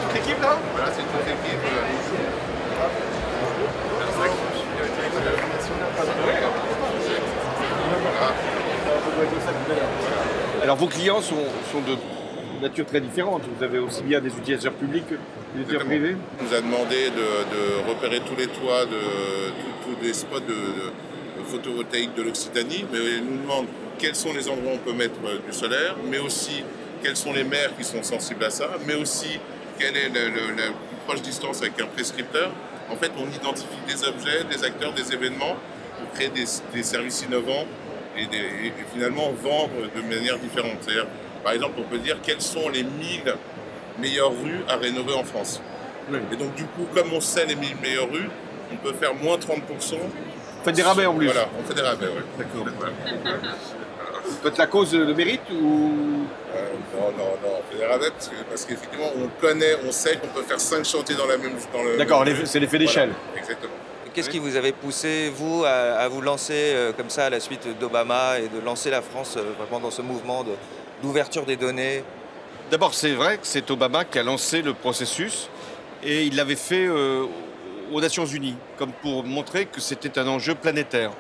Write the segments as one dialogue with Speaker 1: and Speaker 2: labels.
Speaker 1: toute l'équipe là?
Speaker 2: Voilà, c'est toute l'équipe.
Speaker 1: Alors vos clients sont de nature très différente. Vous avez aussi bien des utilisateurs publics que des utilisateurs privés?
Speaker 2: On nous a demandé de repérer tous les toits, tous les spots de photovoltaïque de l'Occitanie, mais ils nous demandent quels sont les endroits où on peut mettre du solaire, mais aussi quelles sont les maires qui sont sensibles à ça, mais aussi quelle est la plus proche distance avec un prescripteur. En fait, on identifie des objets, des acteurs, des événements pour créer des services innovants et finalement vendre de manière différente. C'est-à-dire, par exemple, on peut dire quelles sont les 1000 meilleures rues à rénover en France.
Speaker 1: Oui.
Speaker 2: Et donc, du coup, comme on sait les 1000 meilleures rues, on peut faire moins 30%.
Speaker 1: Vous faites des rabais en plus?
Speaker 2: Voilà, on fait des rabais, oui.
Speaker 1: D'accord.
Speaker 2: Voilà.
Speaker 1: Peut-être la cause le mérite ou...
Speaker 2: Non, on fait des rabais parce qu'effectivement, on sait qu'on peut faire 5 chantiers dans la même...
Speaker 1: D'accord, c'est l'effet d'échelle.
Speaker 2: Voilà, exactement.
Speaker 3: Qu'est-ce qui vous avait poussé, vous, à vous lancer comme ça à la suite d'Obama et de lancer la France vraiment dans ce mouvement d'ouverture des données?
Speaker 1: D'abord, c'est vrai que c'est Obama qui a lancé le processus et il l'avait fait aux Nations Unies, comme pour montrer que c'était un enjeu planétaire.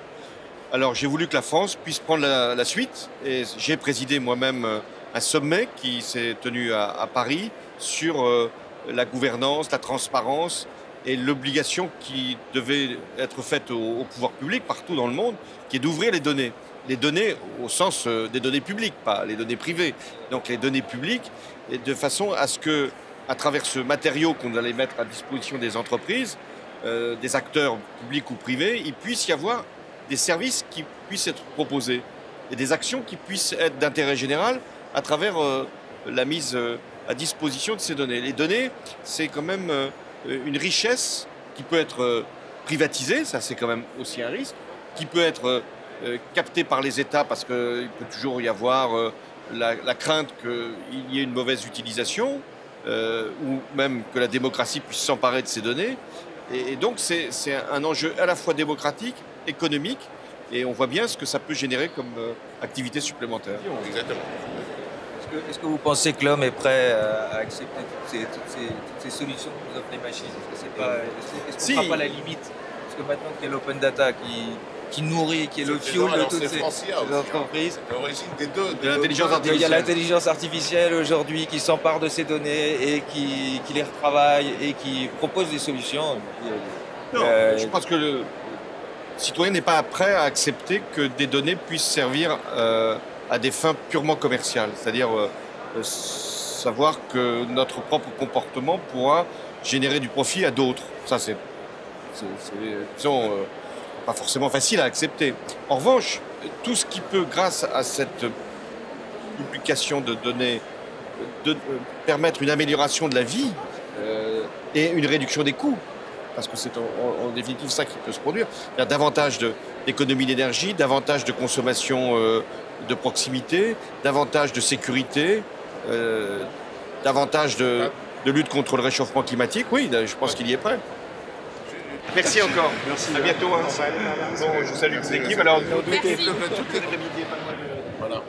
Speaker 1: Alors j'ai voulu que la France puisse prendre la suite et j'ai présidé moi-même un sommet qui s'est tenu à Paris sur la gouvernance, la transparence et l'obligation qui devait être faite au pouvoir public partout dans le monde, qui est d'ouvrir les données. Les données au sens des données publiques, pas les données privées. Donc les données publiques, et de façon à ce que, à travers ce matériau qu'on allait mettre à disposition des entreprises, des acteurs publics ou privés, il puisse y avoir des services qui puissent être proposés et des actions qui puissent être d'intérêt général à travers la mise à disposition de ces données. Les données, c'est quand même une richesse qui peut être privatisée, ça c'est quand même aussi un risque, qui peut être captée par les États parce qu'il peut toujours y avoir la crainte qu'il y ait une mauvaise utilisation ou même que la démocratie puisse s'emparer de ces données. Et donc c'est un enjeu à la fois démocratique, économique, et on voit bien ce que ça peut générer comme activité supplémentaire.
Speaker 2: Exactement.
Speaker 3: Est-ce que vous pensez que l'homme est prêt à accepter toutes ces solutions que nous offrent les machines? Est-ce qu'on ne fera pas la limite? Parce que maintenant qu'il y a l'open data qui nourrit, qui est le fuel de toutes ces entreprises.
Speaker 2: C'est l'origine des deux.
Speaker 1: De l'intelligence artificielle.
Speaker 3: Il y a l'intelligence artificielle aujourd'hui qui s'empare de ces données et qui les retravaille et qui propose des solutions.
Speaker 1: Non, je pense que le citoyen n'est pas prêt à accepter que des données puissent servir à des fins purement commerciales. C'est-à-dire savoir que notre propre comportement pourra générer du profit à d'autres. Ça, c'est disons, pas forcément facile à accepter. En revanche, tout ce qui peut, grâce à cette publication de données, permettre une amélioration de la vie et une réduction des coûts, parce que c'est en définitive ça qui peut se produire. Il y a davantage d'économie d'énergie, davantage de consommation de proximité, davantage de sécurité, davantage de lutte contre le réchauffement climatique. Oui, je pense qu'il y est prêt. Merci encore. Merci. À bientôt. Hein. Bon, je salue toute l'équipe. Alors,
Speaker 4: Merci.
Speaker 1: toute l'après-midi.
Speaker 2: Voilà.